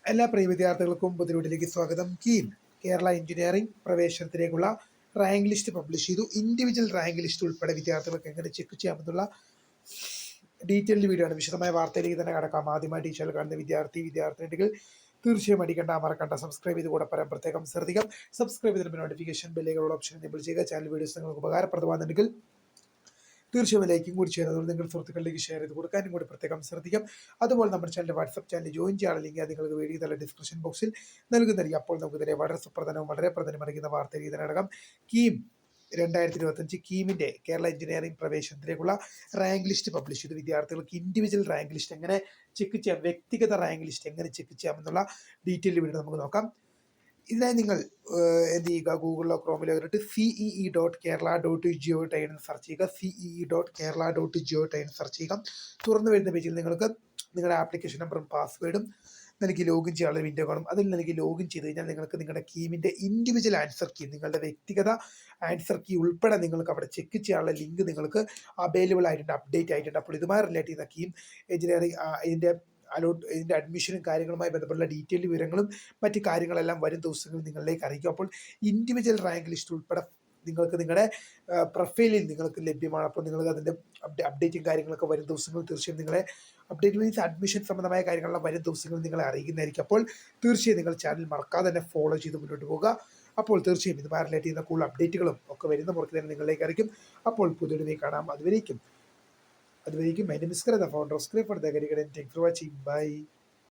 എല്ലാ പ്രിയ വിദ്യാർത്ഥികൾക്കും പുതിയ സ്വാഗതം. കീം കേരള എഞ്ചിനീയറിംഗ് പ്രവേശനത്തിലേക്കുള്ള റാങ്ക് ലിസ്റ്റ് പബ്ലിഷ് ചെയ്തു. ഇൻഡിവിജ്വൽ റാങ്ക് ലിസ്റ്റ് ഉൾപ്പെടെ വിദ്യാർത്ഥികൾക്ക് എങ്ങനെ ചെക്ക് ചെയ്യാമെന്നുള്ള ഡീറ്റെയിൽഡ് വീഡിയോ ആണ്. വിശദമായ വാർത്തയിലേക്ക് തന്നെ കടക്കാം. ആദ്യമായി ടീച്ചർ കാണുന്ന വിദ്യാർത്ഥിനികൾ തീർച്ചയായും അടിക്കേണ്ട മറക്കണ്ട സബ്സ്ക്രൈബ് ചെയ്ത് കൂടെ പറയാൻ പ്രത്യേകം ശ്രദ്ധിക്കാം. സബ്സ്ക്രൈബ് ചെയ്തിട്ട് നോട്ടിഫിക്കേഷൻ ബെല്ലുകളുടെ ഓപ്ഷൻ എനേബിൾ ചെയ്യുക. ചാനൽ വീഡിയോസ് നിങ്ങൾക്ക് ഉപകാരപ്രദമാകുന്നുണ്ടെങ്കിൽ തീർച്ചയായും ലൈക്കും കൂടി ചെയ്യുന്നത് അതുകൊണ്ട് നിങ്ങൾ സുഹൃത്തുക്കളിലേക്ക് ഷെയർ ചെയ്ത് കൊടുക്കാനും കൂടി പ്രത്യേകം ശ്രദ്ധിക്കാം. അതുപോലെ നമ്മുടെ ചാനൽ വാട്സ്ആപ്പ് ചാനൽ ജോയിൻ ചെയ്യാനുള്ള ലിങ്ക് നിങ്ങൾക്ക് വീഡിയോ തന്നെ ഡിസ്ക്രിപ്ഷൻ ബോക്സിൽ നൽകുന്നതായിരിക്കും. അപ്പോൾ നമുക്കിതിനെ വളരെ സുപ്രധാനവും വളരെ പ്രധാനമറിയുന്ന വാർത്തയിലേക്ക് തന്നെ അടക്കം. കീം 2025 കീമിൻ്റെ കേരള എഞ്ചിനീയറിംഗ് പ്രവേശനത്തിലേക്കുള്ള റാങ്ക് ലിസ്റ്റ് പബ്ലിഷ് ചെയ്തു. വിദ്യാർത്ഥികൾക്ക് ഇൻഡിവിജ്വൽ റാങ്ക് ലിസ്റ്റ് എങ്ങനെ ചെക്ക് ചെയ്യാം, വ്യക്തിഗത റാങ്ക് ലിസ്റ്റ് എങ്ങനെ ചെക്ക് ചെയ്യാമെന്നുള്ള ഡീറ്റെയിൽ വീഡിയോ നമുക്ക് നോക്കാം. ഇതിനായി നിങ്ങൾ എന്ത് ചെയ്യുക, ഗൂഗിളിലോ ക്രോമിലോ കയറിയിട്ട് CEE.kerala.gov.in എന്ന് സെർച്ച് ചെയ്യുക. CEE.kerala.gov.in സെർച്ച് ചെയ്യുക. തുറന്നു വരുന്ന പേജിൽ നിങ്ങൾക്ക് നിങ്ങളുടെ ആപ്ലിക്കേഷൻ നമ്പറും പാസ്വേഡും നൽകി ലോഗിൻ ചെയ്യാനുള്ള വിൻഡോ കാണും. അതിൽ നൽകി ലോഗിൻ ചെയ്ത് കഴിഞ്ഞാൽ നിങ്ങൾക്ക് നിങ്ങളുടെ കീമിൻ്റെ ഇൻഡിവിജ്വൽ ആൻസർ കീ, നിങ്ങളുടെ വ്യക്തിഗത ആൻസർ കീ ഉൾപ്പെടെ നിങ്ങൾക്ക് അവിടെ ചെക്ക് ചെയ്യാനുള്ള ലിങ്ക് നിങ്ങൾക്ക് അവൈലബിൾ ആയിട്ടുണ്ട്, അപ്ഡേറ്റ് ആയിട്ടുണ്ട്. അപ്പോൾ ഇതുമായി റിലേറ്റ് ചെയ്യുന്ന കീം എഞ്ചിനീയറിംഗ് ഇതിൻ്റെ അഡ്മിഷനും കാര്യങ്ങളുമായി ബന്ധപ്പെട്ടുള്ള ഡീറ്റെയിൽഡ് വിവരങ്ങളും മറ്റ് കാര്യങ്ങളെല്ലാം വരും ദിവസങ്ങളിൽ നിങ്ങളിലേക്ക് അറിയിക്കും. അപ്പോൾ ഇൻഡിവിജ്വൽ റാങ്ക് ലിസ്റ്റ് ഉൾപ്പെടെ നിങ്ങൾക്ക് നിങ്ങളുടെ പ്രൊഫൈലിൽ നിങ്ങൾക്ക് ലഭ്യമാണ്. അപ്പോൾ നിങ്ങൾക്ക് അതിൻ്റെ അപ്ഡേറ്റും കാര്യങ്ങളൊക്കെ വരും ദിവസങ്ങളിൽ തീർച്ചയായും നിങ്ങളെ അപ്ഡേറ്റ് മീൻസ് അഡ്മിഷൻ സംബന്ധമായ കാര്യങ്ങളെല്ലാം വരും ദിവസങ്ങളിൽ നിങ്ങളെ അറിയിക്കുന്നതായിരിക്കും. അപ്പോൾ തീർച്ചയായും നിങ്ങൾ ചാനൽ മറക്കാതെ തന്നെ ഫോളോ ചെയ്ത് മുന്നോട്ട് പോകുക. അപ്പോൾ തീർച്ചയായും ഇതുമായി റിലേറ്റ് ചെയ്യുന്ന കൂടുതൽ അപ്ഡേറ്റുകളും ഒക്കെ വരുന്ന പുറത്ത് തന്നെ നിങ്ങളിലേക്ക് അറിയിക്കും. അപ്പോൾ പുതിയൊരു കാണാം. അതുവരേക്കും my name is Kara, the founder of Script for the Academy. Thanks for watching. Bye.